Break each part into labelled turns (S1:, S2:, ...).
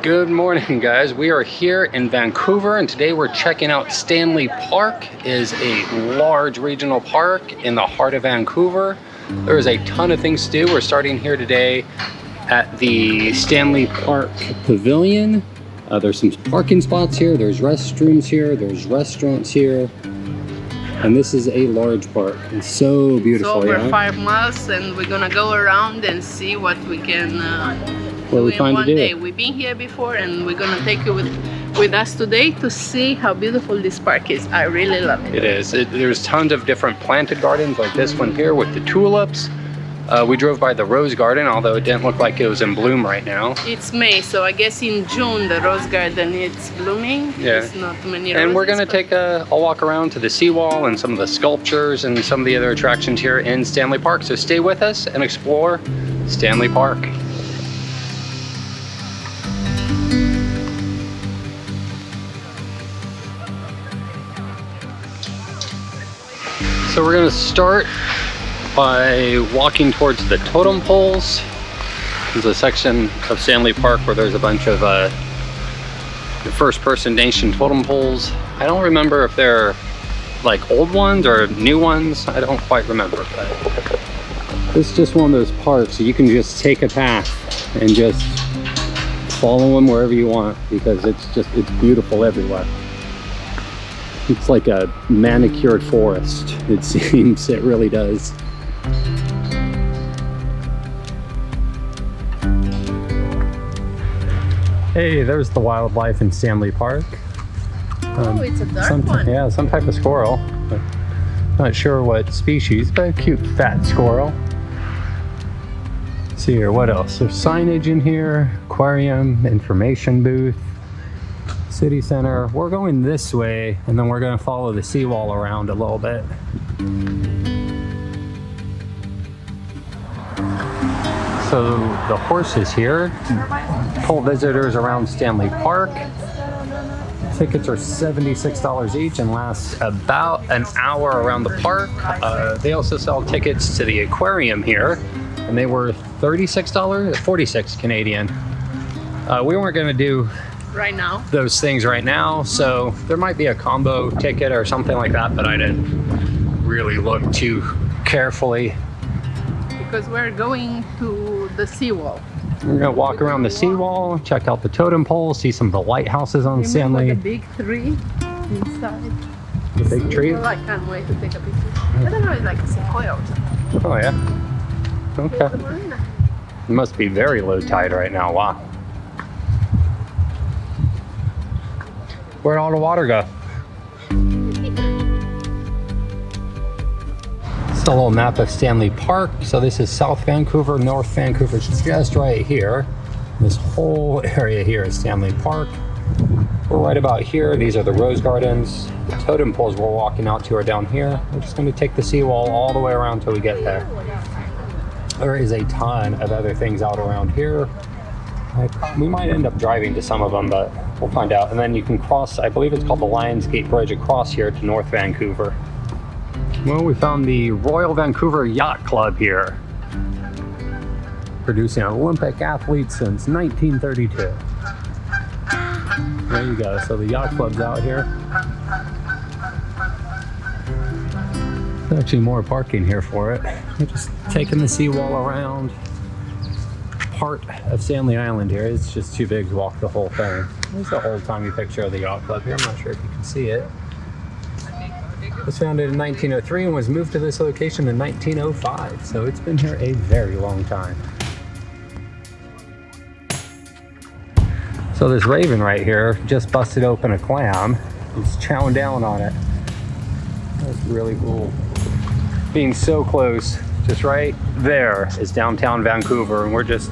S1: Good morning, guys. We are here in Vancouver and today we're checking out Stanley Park. It is a large regional park in the heart of Vancouver. There is a ton of things to do. We're starting here today at the Stanley Park Pavilion. There's some parking spots here, there's restrooms here, there's restaurants here. And this is a large park. It's so beautiful.
S2: It's over 5 miles and we're gonna go around and see what we can
S1: what we find
S2: one
S1: to do.
S2: day. We've been here before and we're gonna take you with us today to see how beautiful this park is. I really love it.
S1: It is. There's tons of different planted gardens like this one here with the tulips. We drove by the rose garden, although it didn't look like it was in bloom right now.
S2: It's May, so I guess in June the rose garden is blooming.
S1: Yeah.
S2: There's not many
S1: And
S2: roses,
S1: we're gonna take a walk around to the seawall and some of the sculptures and some of the other attractions here in Stanley Park. So stay with us and explore Stanley Park. So we're gonna start by walking towards the totem poles. There's a section of Stanley Park where there's a bunch of First Person Nation totem poles. I don't remember if they're like old ones or new ones. I don't quite remember, but this is just one of those parks so you can just take a path and just follow them wherever you want because it's beautiful everywhere. It's like a manicured forest, it seems. It really does. Hey, there's the wildlife in Stanley Park.
S2: Oh, it's a dark one.
S1: Yeah, some type of squirrel. Not sure what species, but a cute fat squirrel. Let's see here, what else? There's signage in here, aquarium, information booth, city center. We're going this way, and then we're gonna follow the seawall around a little bit. So the horses here pull visitors around Stanley Park. Tickets are $76 each and last about an hour around the park. They also sell tickets to the aquarium here, and they were $36, 46 Canadian. We weren't gonna do
S2: Right now.
S1: those things right now, so there might be a combo ticket or something like that, but I didn't really look too carefully.
S2: Because we're going to the seawall.
S1: We're gonna walk around the seawall, check out the totem pole, see some of the lighthouses on
S2: Remember
S1: Stanley.
S2: the big tree inside?
S1: The big tree?
S2: Well, I can't wait to take a picture. I don't know, it's like a sequoia or something.
S1: Oh yeah.
S2: Here's
S1: Okay.
S2: the marina.
S1: It must be very low tide right now. Wow. Where'd all the water go? It's a little map of Stanley Park. So this is South Vancouver, North Vancouver. It's just right here. This whole area here is Stanley Park. We're right about here. These are the rose gardens. The totem poles we're walking out to are down here. We're just going to take the seawall all the way around till we get there. There is a ton of other things out around here. We might end up driving to some of them, but we'll find out. And then you can cross, I believe it's called the Lionsgate Bridge, across here to North Vancouver. Well, we found the Royal Vancouver Yacht Club here, producing Olympic athletes since 1932. There you go. So the yacht club's out here. There's actually more parking here for it. We're just taking the seawall around part of Stanley Island here. It's just too big to walk the whole thing. There's an old-timey picture of the yacht club here. I'm not sure if you can see it. It was founded in 1903 and was moved to this location in 1905. So it's been here a very long time. So this raven right here just busted open a clam. He's chowing down on it. That's really cool. Being so close, just right there is downtown Vancouver, and we're just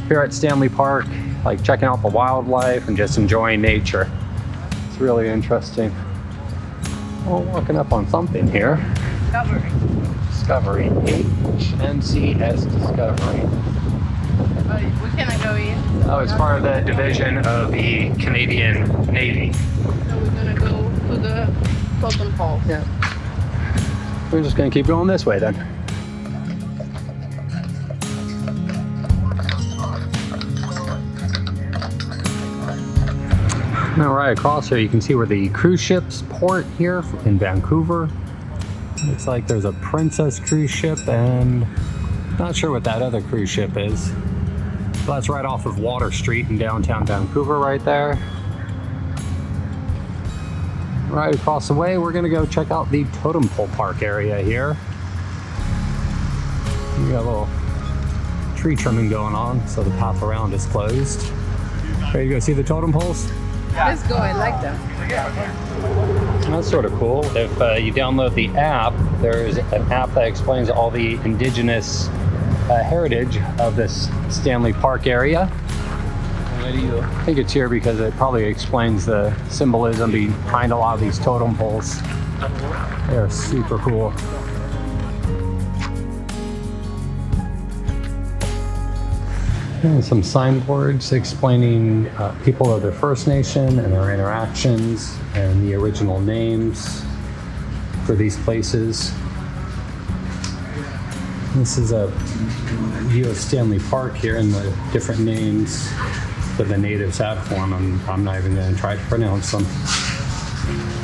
S1: here at Stanley Park, like checking out the wildlife and just enjoying nature. It's really interesting. We're walking up on something here. Discovery. HMCS Discovery.
S2: We cannot go in.
S1: Oh, it's part of the division of the Canadian Navy.
S2: So we're gonna go to the totem pole.
S1: Yeah. We're just gonna keep going this way then. Now right across here you can see where the cruise ships port here in Vancouver. Looks like there's a Princess cruise ship and not sure what that other cruise ship is. But that's right off of Water Street in downtown Vancouver right there. Right across the way we're gonna go check out the Totem Pole Park area here. We got a little tree trimming going on, so the path around is closed. Ready to go see the totem poles?
S2: Let's go, I like them.
S1: That's sort of cool. If you download the app, there's an app that explains all the indigenous heritage of this Stanley Park area. I think it's here because it probably explains the symbolism behind a lot of these totem poles. They're super cool. And some signboards explaining people of the First Nation and their interactions and the original names for these places. This is a view of Stanley Park here and the different names that the natives have for them. I'm not even going to try to pronounce them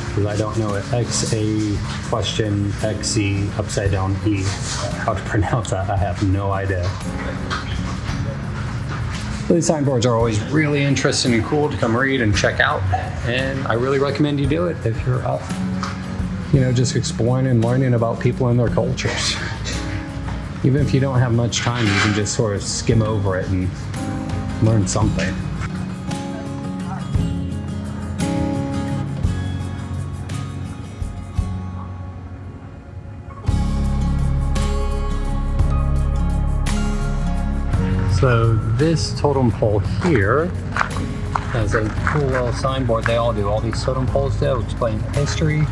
S1: because I don't know it. XA question XE upside down E. How to pronounce that, I have no idea. These signboards are always really interesting and cool to come read and check out, and I really recommend you do it if you're up, just exploring and learning about people and their cultures. Even if you don't have much time, you can just sort of skim over it and learn something. So this totem pole here has a cool little signboard. They all do. All these totem poles do explain history.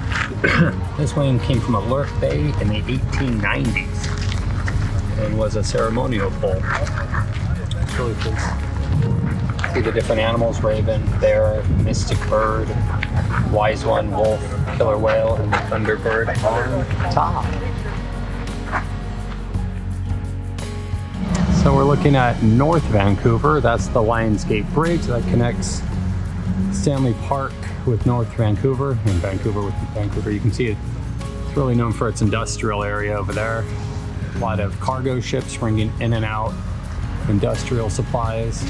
S1: This one came from Alert Bay in the 1890s and was a ceremonial pole. It's really cool. See the different animals: raven, bear, mystic bird, wise one, wolf, killer whale, and thunderbird on top. So we're looking at North Vancouver. That's the Lionsgate Bridge that connects Stanley Park with North Vancouver and Vancouver with Vancouver. You can see it's really known for its industrial area over there. A lot of cargo ships bringing in and out industrial supplies.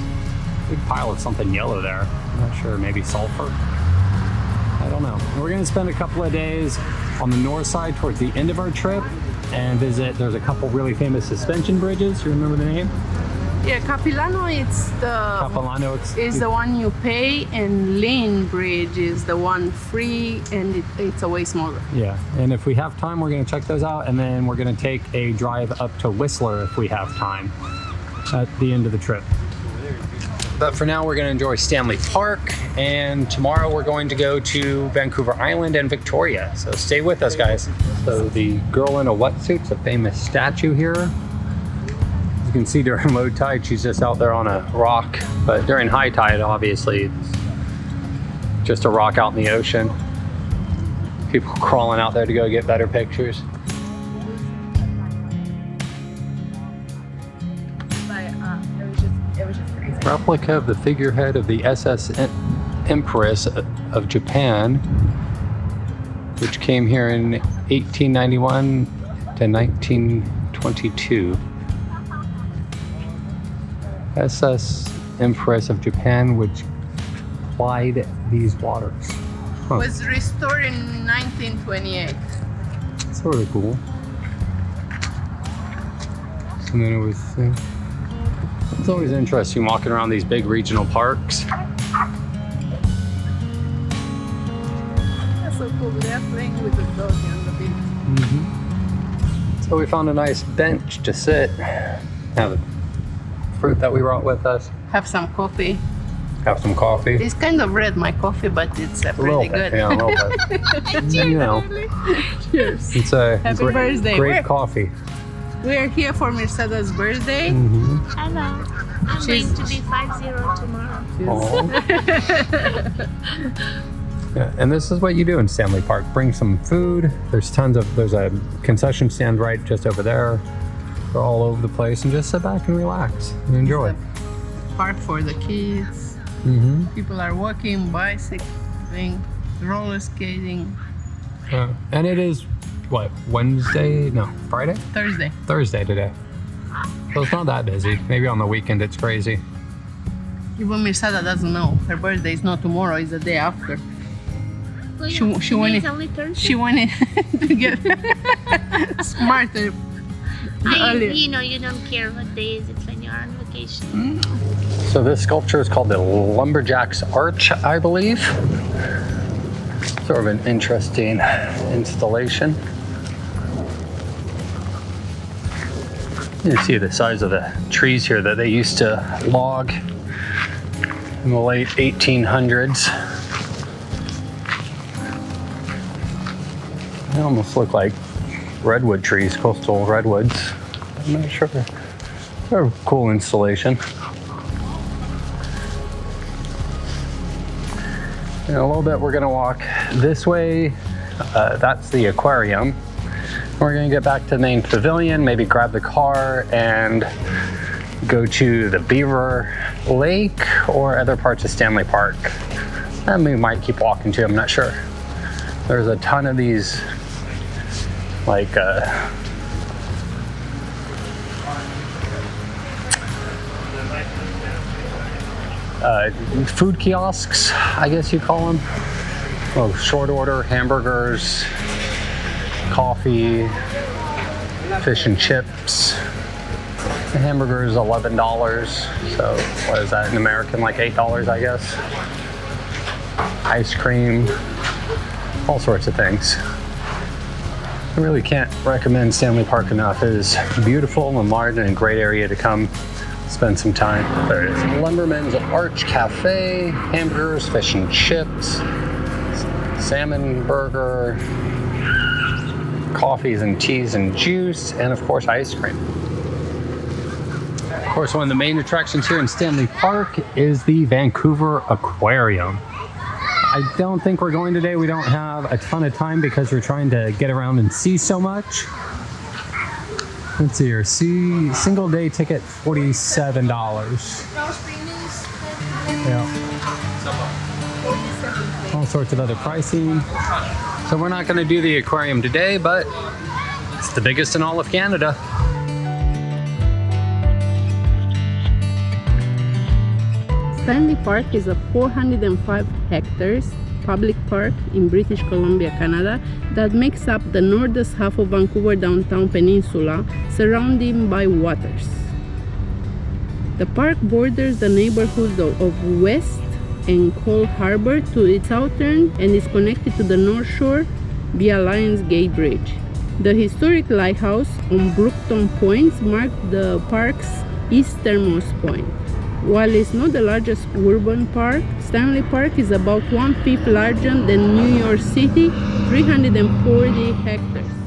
S1: Big pile of something yellow there. I'm not sure, maybe sulfur? I don't know. And we're gonna spend a couple of days on the north side towards the end of our trip and visit. There's a couple really famous suspension bridges. You remember the name?
S2: Yeah, Capilano is the one you pay, and Lane Bridge is the one free, and it's a way smaller.
S1: Yeah, and if we have time, we're going to check those out, and then we're going to take a drive up to Whistler if we have time at the end of the trip. But for now, we're going to enjoy Stanley Park, and tomorrow we're going to go to Vancouver Island and Victoria. So stay with us, guys. So the girl in a wetsuit's a famous statue here. As you can see, during low tide, she's just out there on a rock. But during high tide, obviously, it's just a rock out in the ocean. People crawling out there to go get better pictures. Replica of the figurehead of the SS Empress of Japan, which came here in 1891 to 1922. SS Empress of Japan, which plied these waters. Huh.
S2: Was restored in 1928.
S1: Sort of cool. And then it was. It's always interesting walking around these big regional parks.
S2: That's so cool. They're playing with the dog on the beach.
S1: Mm-hmm. So we found a nice bench to sit, have the fruit that we brought with us,
S2: Have some coffee.
S1: have some coffee.
S2: It's kind of red, my coffee, but it's pretty good.
S1: Yeah, a little bit. You know,
S2: Cheers.
S1: it's a
S2: Happy birthday.
S1: great coffee.
S2: We're here for Mercedes' birthday.
S1: Mm-hmm.
S3: Hello. I'm going to be 5-0 tomorrow.
S1: Yeah, and this is what you do in Stanley Park. Bring some food. There's a concession stand right just over there. They're all over the place, and just sit back and relax and enjoy.
S2: Park for the kids. People are walking, bicycling, roller skating.
S1: And it is, what, Wednesday? No, Friday?
S2: Thursday.
S1: Thursday today. So it's not that busy. Maybe on the weekend it's crazy.
S2: Even Mirsada doesn't know. Her birthday is not tomorrow, it's the day after.
S3: Well,
S2: She
S3: yeah,
S2: went
S3: it's
S2: in-
S3: only Thursday.
S2: She wanted to get smarter earlier.
S3: You know, you don't care what day is it when you're on vacation.
S1: So this sculpture is called the Lumberjack's Arch, I believe. Sort of an interesting installation. You can see the size of the trees here that they used to log in the late 1800s. They almost look like redwood trees, coastal redwoods. I'm not sure. They're a cool installation. In a little bit, we're gonna walk this way. That's the aquarium. We're gonna get back to the main pavilion, maybe grab the car and go to the Beaver Lake or other parts of Stanley Park. And we might keep walking too, I'm not sure. There's a ton of these, like, food kiosks, I guess you call them. Oh, short order hamburgers, coffee, fish and chips. The hamburger is $11, so what is that in American, like $8, I guess. Ice cream, all sorts of things. I really can't recommend Stanley Park enough. It is beautiful and large and a great area to come spend some time. There it is. Lumberman's Arch Cafe, hamburgers, fish and chips, salmon burger, coffees and teas and juice, and of course ice cream. Of course, one of the main attractions here in Stanley Park is the Vancouver Aquarium. I don't think we're going today. We don't have a ton of time because we're trying to get around and see so much. Let's see here. Single day ticket, $47. Yeah. All sorts of other pricing. So we're not going to do the aquarium today, but it's the biggest in all of Canada.
S2: Stanley Park is a 405 hectares public park in British Columbia, Canada, that makes up the northern half of Vancouver downtown peninsula, surrounded by waters. The park borders the neighborhoods of West and Cold Harbor to its southern and is connected to the North Shore via Lions Gate Bridge. The historic lighthouse on Brookton Point marks the park's easternmost point. While it's not the largest urban park, Stanley Park is about 1/5 larger than New York City, 340 hectares.